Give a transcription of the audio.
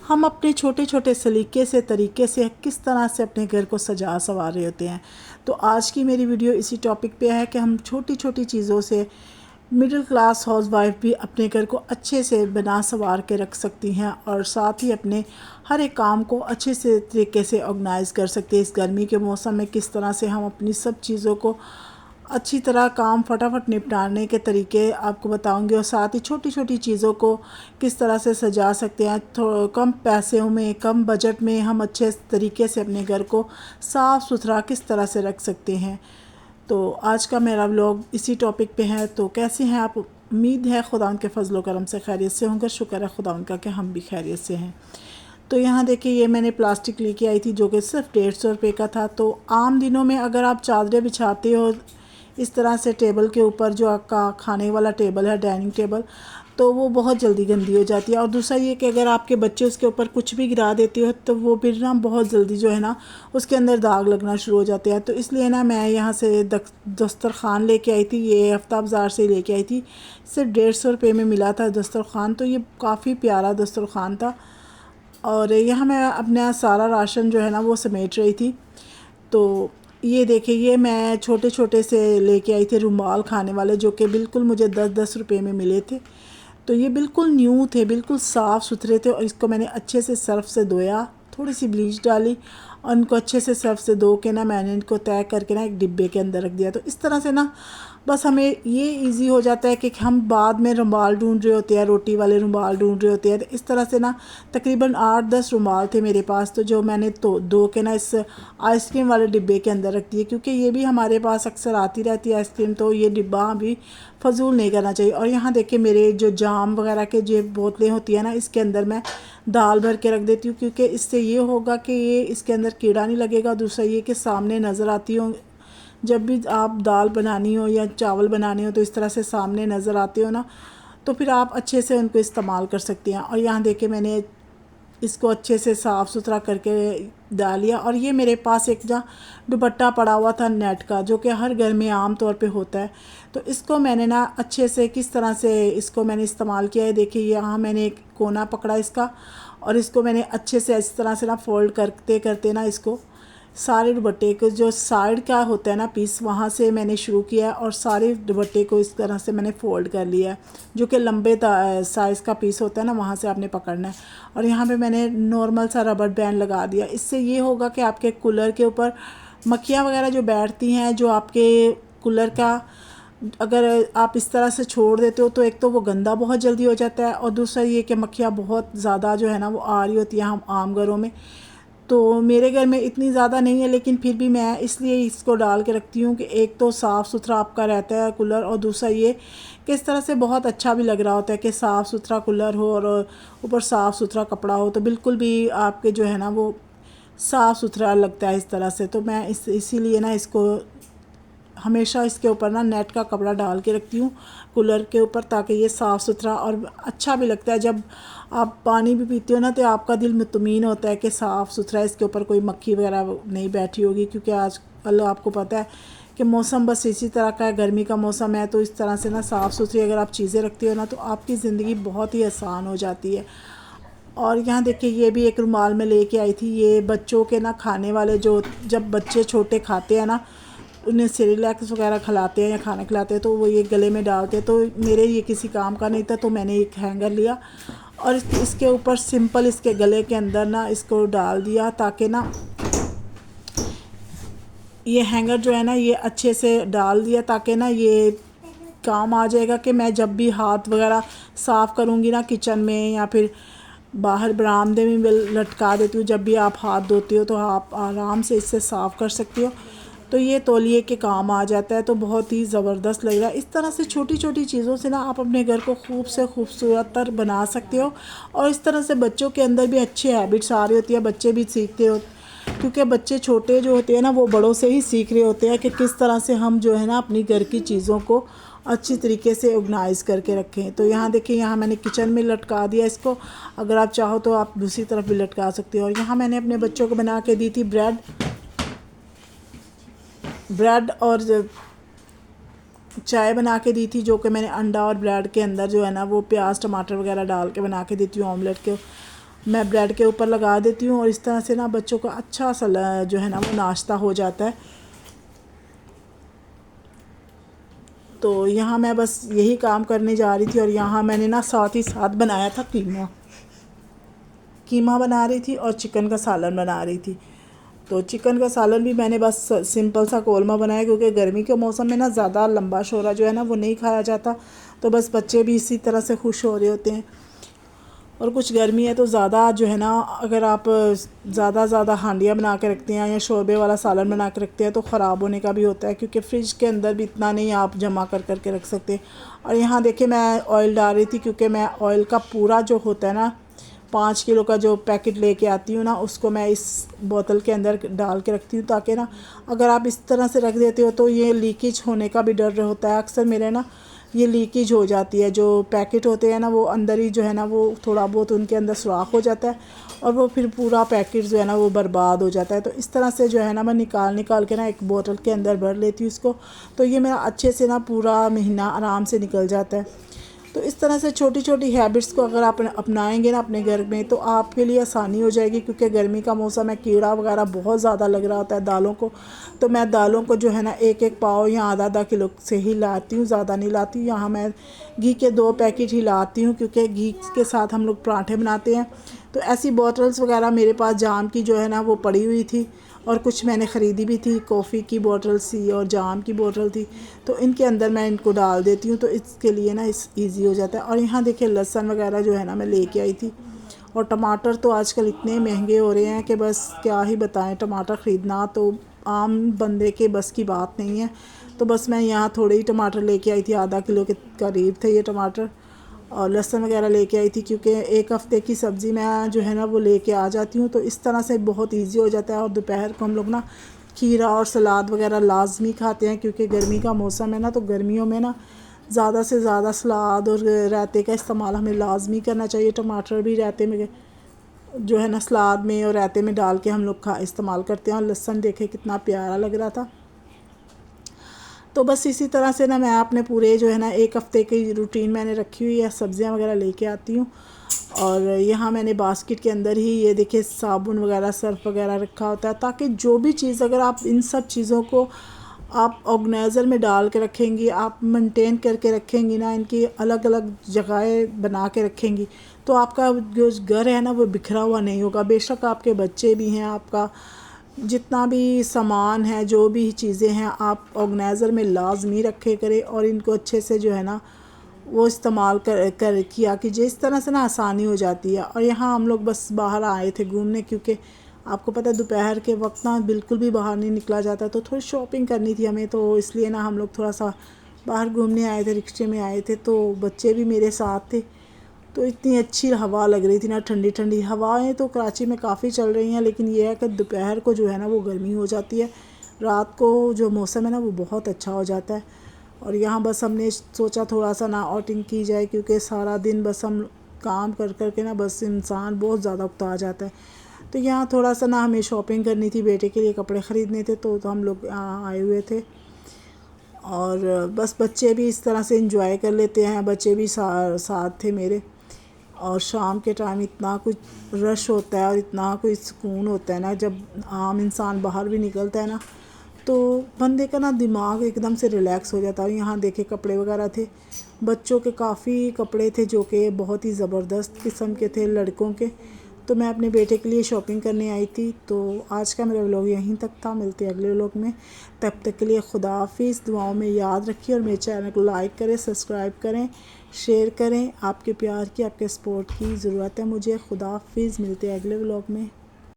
हम अपने छोटे छोटे सलीके से तरीके से किस तरह से अपने घर को सजा संवार रहे होते हैं। तो आज की मेरी वीडियो इसी टॉपिक पे है कि हम छोटी छोटी चीज़ों से मिडिल क्लास हाउस वाइफ भी अपने घर को अच्छे से बना संवार के रख सकती हैं और साथ ही अपने हर एक काम को अच्छे से तरीके से ऑर्गेनाइज़ कर सकते हैं। इस गर्मी के मौसम में किस तरह से हम अपनी सब चीज़ों को अच्छी तरह काम फटाफट निपटाने के तरीके आपको बताऊंगी और साथ ही छोटी छोटी चीज़ों को किस तरह से सजा सकते हैं। कम पैसों में कम बजट में हम अच्छे तरीके से अपने घर को साफ़ सुथरा किस तरह से रख सकते हैं। तो आज का मेरा व्लॉग इसी टॉपिक पे है। तो कैसे हैं आप? उम्मीद है खुदा के फजल करम से खैरियत से होंगे। शुक्र है खुदा का कि हम भी खैरियत से हैं। तो यहाँ देखिए ये मैंने प्लास्टिक लेके आई थी जो कि सिर्फ 150 रुपये का था। तो आम दिनों में अगर आप चादरें बिछाते हो इस तरह से टेबल के ऊपर, जो आपका खाने वाला टेबल है डाइनिंग टेबल, तो वो बहुत जल्दी गंदी हो जाती है। और दूसरा ये कि अगर आपके बच्चे उसके ऊपर कुछ भी गिरा देते हो तो वो फिर ना बहुत जल्दी जो है ना उसके अंदर दाग लगना शुरू हो जाते हैं। तो इसलिए ना मैं यहाँ से दस्तरखान लेके आई थी। ये हफ्ता बाज़ार से लेके आई थी, सिर्फ 150 रुपये में मिला था दस्तरखान। तो ये काफ़ी प्यारा दस्तरखान था और यहाँ मैं अपना सारा राशन जो है ना वो समेट रही थी। तो ये देखिए ये मैं छोटे छोटे से लेके आई थी रुमाल खाने वाले, जो कि बिल्कुल मुझे 10-10 रुपये में मिले थे। तो ये बिल्कुल न्यू थे, बिल्कुल साफ़ सुथरे थे और इसको मैंने अच्छे से सर्फ़ से धोया, थोड़ी सी ब्लीच डाली और इनको अच्छे से सर्फ़ से धो के ना मैंने इनको तय करके ना एक डिब्बे के अंदर रख दिया। तो इस तरह से ना बस हमें ये इजी हो जाता है कि हम बाद में रुमाल ढूंढ रहे होते हैं, रोटी वाले रुमाल ढूंढ रहे होते हैं। तो इस तरह से ना तकरीबन 8-10 रुमाल थे मेरे पास, तो जो मैंने तो धो के ना इस आइसक्रीम वाले डिब्बे के अंदर रख दिए, क्योंकि ये भी हमारे पास अक्सर आती रहती है आइसक्रीम, तो ये डिब्बा भी फ़जूल नहीं करना चाहिए। और यहाँ देखिए मेरे जो जाम वगैरह के जो बोतलें होती हैं ना, इसके अंदर मैं दाल भर के रख देती हूँ, क्योंकि इससे ये होगा कि ये इसके अंदर कीड़ा नहीं लगेगा। दूसरा ये कि सामने नज़र आती हो, जब भी आप दाल बनानी हो या चावल बनाने हो तो इस तरह से सामने नज़र आते हो ना, तो फिर आप अच्छे से उनको इस्तेमाल कर सकती हैं। और यहाँ देखिए मैंने इसको अच्छे से साफ़ सुथरा करके डाल लिया। और ये मेरे पास एक जहाँ दुपट्टा पड़ा हुआ था नेट का, जो कि हर घर में आम तौर पे होता है, तो इसको मैंने ना अच्छे से किस तरह से इसको मैंने इस्तेमाल किया है। देखिए यहाँ मैंने एक कोना पकड़ा इसका और इसको मैंने अच्छे से इस तरह से ना फोल्ड करते करते ना इसको सारे दुपट्टे को जो साइड का होता है ना पीस, वहाँ से मैंने शुरू किया और सारे दुपट्टे को इस तरह से मैंने फ़ोल्ड कर लिया है। जो कि लंबे साइज़ का पीस होता है ना, वहाँ से आपने पकड़ना है। और यहाँ पे मैंने नॉर्मल सा रबर बैंड लगा दिया। इससे ये होगा कि आपके कूलर के ऊपर मक्खियाँ वगैरह जो बैठती हैं, जो आपके कूलर का अगर आप इस तरह से छोड़ देते हो तो एक तो वो गंदा बहुत जल्दी हो जाता है, और दूसरा ये कि मक्खियाँ बहुत ज़्यादा जो है ना वो आ रही होती हैं हम आम घरों में। तो मेरे घर में इतनी ज़्यादा नहीं है, लेकिन फिर भी मैं इसलिए इसको डाल के रखती हूँ कि एक तो साफ़ सुथरा आपका रहता है कूलर, और दूसरा ये कि इस तरह से बहुत अच्छा भी लग रहा होता है कि साफ़ सुथरा कूलर हो और ऊपर साफ़ सुथरा कपड़ा हो, तो बिल्कुल भी आपके जो है ना वो साफ़ सुथरा लगता है इस तरह से। तो मैं इसीलिए ना इसको हमेशा इसके ऊपर ना नेट का कपड़ा डाल के रखती हूँ कूलर के ऊपर, ताकि ये साफ़ सुथरा और अच्छा भी लगता है। जब आप पानी भी पीते हो ना तो आपका दिल मुतमईन होता है कि साफ़ सुथरा, इसके ऊपर कोई मक्खी वगैरह नहीं बैठी होगी, क्योंकि आजकल आपको पता है कि मौसम बस इसी तरह का है, गर्मी का मौसम है। तो इस तरह से ना साफ़ सुथरी अगर आप चीज़ें रखते हो ना तो आपकी ज़िंदगी बहुत ही आसान हो जाती है। और यहाँ देखिए ये भी एक रुमाल में लेके आई थी, ये बच्चों के ना खाने वाले, जो जब बच्चे छोटे खाते हैं ना उन्हें सेरेलैक्स वगैरह खिलाते हैं या खाना खिलाते हैं तो वो ये गले में डालते हैं। तो मेरे ये किसी काम का नहीं था, तो मैंने एक हैंगर लिया और इसके ऊपर सिंपल इसके गले के अंदर ना इसको डाल दिया, ताकि ना ये हैंगर जो है ना ये अच्छे से डाल दिया, ताकि ना ये काम आ जाएगा कि मैं जब भी हाथ वगैरह साफ़ करूँगी ना किचन में या फिर बाहर बरामदे में लटका देती हूँ, जब भी आप हाथ धोते हो तो आप आराम से इससे साफ़ कर सकते हो। तो ये तौलिए के काम आ जाता है, तो बहुत ही ज़बरदस्त लग रहा है। इस तरह से छोटी छोटी चीज़ों से ना आप अपने घर को खूब से खूबसूरत तर बना सकते हो, और इस तरह से बच्चों के अंदर भी अच्छी हैबिट्स आ रही होती है, बच्चे भी सीखते हो, क्योंकि बच्चे छोटे जो होते हैं ना वो बड़ों से ही सीख रहे होते हैं कि किस तरह से हम जो है ना अपनी घर की चीज़ों को अच्छी तरीके से ऑर्गेनाइज़ करके रखें। तो यहाँ देखिए यहाँ मैंने किचन में लटका दिया इसको, अगर आप चाहो तो आप दूसरी तरफ भी लटका सकते हो। और यहाँ मैंने अपने बच्चों को बना के दी थी ब्रेड और चाय बना के दी थी, जो कि मैंने अंडा और ब्रेड के अंदर जो है ना वो प्याज टमाटर वगैरह डाल के बना के देती हूँ ऑमलेट के। मैं ब्रेड के ऊपर लगा देती हूँ और इस तरह से ना बच्चों का अच्छा सा जो है ना वो नाश्ता हो जाता है। तो यहाँ मैं बस यही काम करने जा रही थी और यहाँ मैंने ना साथ ही साथ बनाया था कीमा बना रही थी और चिकन का सालन बना रही थी। तो चिकन का सालन भी मैंने बस सिंपल सा कोरमा बनाया, क्योंकि गर्मी के मौसम में ना ज़्यादा लंबा शोरा जो है ना वो नहीं खाया जाता। तो बस बच्चे भी इसी तरह से खुश हो रहे होते हैं। और कुछ गर्मी है तो ज़्यादा जो है ना, अगर आप ज़्यादा हांडियाँ बना के रखते हैं या शोरबे वाला सालन बना के रखते हैं तो ख़राब होने का भी होता है, क्योंकि फ्रिज के अंदर भी इतना नहीं आप जमा कर के रख सकते। और यहाँ देखिए मैं ऑयल डाल रही थी, क्योंकि मैं ऑयल का पूरा जो होता है ना 5 किलो का जो पैकेट लेके आती हूँ ना, उसको मैं इस बोतल के अंदर डाल के रखती हूँ, ताकि ना अगर आप इस तरह से रख देते हो तो ये लीकेज होने का भी डर होता है। अक्सर मेरे ना ये लीकेज हो जाती है, जो पैकेट होते हैं ना वो अंदर ही जो है ना वो थोड़ा बहुत उनके अंदर सुराख हो जाता है और वो फिर पूरा पैकेट जो है ना वो बर्बाद हो जाता है। तो इस तरह से जो है ना मैं निकाल के ना एक बोतल के अंदर भर लेती हूँ इसको, तो ये मेरा अच्छे से ना पूरा महीना आराम से निकल जाता है। तो इस तरह से छोटी छोटी हैबिट्स को अगर आप अपनाएंगे ना अपने घर में तो आपके लिए आसानी हो जाएगी, क्योंकि गर्मी का मौसम है, कीड़ा वगैरह बहुत ज़्यादा लग रहा होता है दालों को। तो मैं दालों को जो है ना एक पाव या आधा किलो से ही लाती हूँ, ज़्यादा नहीं लाती हूँ। यहाँ मैं घी के 2 पैकेट ही लाती हूँ, क्योंकि घी के साथ हम लोग पराठे बनाते हैं। तो ऐसी बॉटल्स वगैरह मेरे पास जाम की जो है ना वो पड़ी हुई थी, और कुछ मैंने ख़रीदी भी थी। कॉफ़ी की बोतल थी और जाम की बोतल थी, तो इनके अंदर मैं इनको डाल देती हूँ, तो इसके लिए ना ईज़ी हो जाता है। और यहाँ देखिए लहसुन वगैरह जो है ना मैं लेके आई थी। और टमाटर तो आजकल इतने महंगे हो रहे हैं कि बस क्या ही बताएं। टमाटर ख़रीदना तो आम बंदे के बस की बात नहीं है। तो बस मैं यहाँ थोड़े ही टमाटर लेके आई थी, आधा किलो के करीब थे ये टमाटर। और लहसुन वगैरह लेके आई थी, क्योंकि एक हफ़्ते की सब्ज़ी मैं जो है ना वो लेके आ जाती हूँ। तो इस तरह से बहुत इजी हो जाता है। और दोपहर को हम लोग ना खीरा और सलाद वगैरह लाजमी खाते हैं, क्योंकि गर्मी का मौसम है ना, तो गर्मियों में ना ज़्यादा से ज़्यादा सलाद और रायते का इस्तेमाल हमें लाजमी करना चाहिए। टमाटर भी रायते में जो है ना सलाद में और रायते में डाल के हम लोग इस्तेमाल करते हैं। और लहसुन देखे कितना प्यारा लग रहा था। तो बस इसी तरह से ना मैं अपने पूरे जो है ना एक हफ़्ते की रूटीन मैंने रखी हुई है। सब्ज़ियाँ वगैरह लेके आती हूँ, और यहाँ मैंने बास्केट के अंदर ही ये देखिए साबुन वगैरह सर्फ वगैरह रखा होता है, ताकि जो भी चीज़ अगर आप इन सब चीज़ों को आप ऑर्गेनाइज़र में डाल के रखेंगी, आप मेंटेन करके रखेंगी ना, इनकी अलग अलग जगहें बना के रखेंगी, तो आपका जो घर है ना वो बिखरा हुआ नहीं होगा। बेशक आपके बच्चे भी हैं, आपका जितना भी सामान है, जो भी चीज़ें हैं, आप ऑर्गेनाइज़र में लाजमी रखे करें और इनको अच्छे से जो है ना वो इस्तेमाल कर किया कीजिए। इस तरह से ना आसानी हो जाती है। और यहाँ हम लोग बस बाहर आए थे घूमने, क्योंकि आपको पता है दोपहर के वक्त ना बिल्कुल भी बाहर नहीं निकला जाता, तो थोड़ी शॉपिंग करनी थी हमें, तो इसलिए ना हम लोग थोड़ा सा बाहर घूमने आए थे, रिक्शे में आए थे। तो बच्चे भी मेरे साथ थे, तो इतनी अच्छी हवा लग रही थी ना, ठंडी ठंडी हवाएं तो कराची में काफ़ी चल रही हैं, लेकिन यह है कि दोपहर को जो है ना वो गर्मी हो जाती है, रात को जो मौसम है ना वो बहुत अच्छा हो जाता है। और यहाँ बस हमने सोचा थोड़ा सा ना आउटिंग की जाए, क्योंकि सारा दिन बस हम काम कर के ना बस इंसान बहुत ज़्यादा उकता जाता है। तो यहाँ थोड़ा सा ना हमें शॉपिंग करनी थी, बेटे के लिए कपड़े ख़रीदने थे, तो हम लोग यहाँ आए हुए थे। और बस बच्चे भी इस तरह से इंजॉय कर लेते हैं, बच्चे भी साथ थे मेरे। और शाम के टाइम इतना कुछ रश होता है और इतना कोई सुकून होता है ना, जब आम इंसान बाहर भी निकलता है ना, तो बंदे का ना दिमाग एकदम से रिलैक्स हो जाता है। यहाँ देखे कपड़े वगैरह थे, बच्चों के काफ़ी कपड़े थे जो कि बहुत ही ज़बरदस्त किस्म के थे, लड़कों के। तो मैं अपने बेटे के लिए शॉपिंग करने आई थी। तो आज का मेरा व्लॉग यहीं तक था, मिलते हैं अगले व्लॉग में। तब तक के लिए खुदा हाफिज़, दुआओं में याद रखिए और मेरे चैनल को लाइक करें, सब्सक्राइब करें, शेयर करें। आपके प्यार की, आपके सपोर्ट की ज़रूरत है मुझे। खुदा हाफिज़, मिलते हैं अगले व्लॉग में।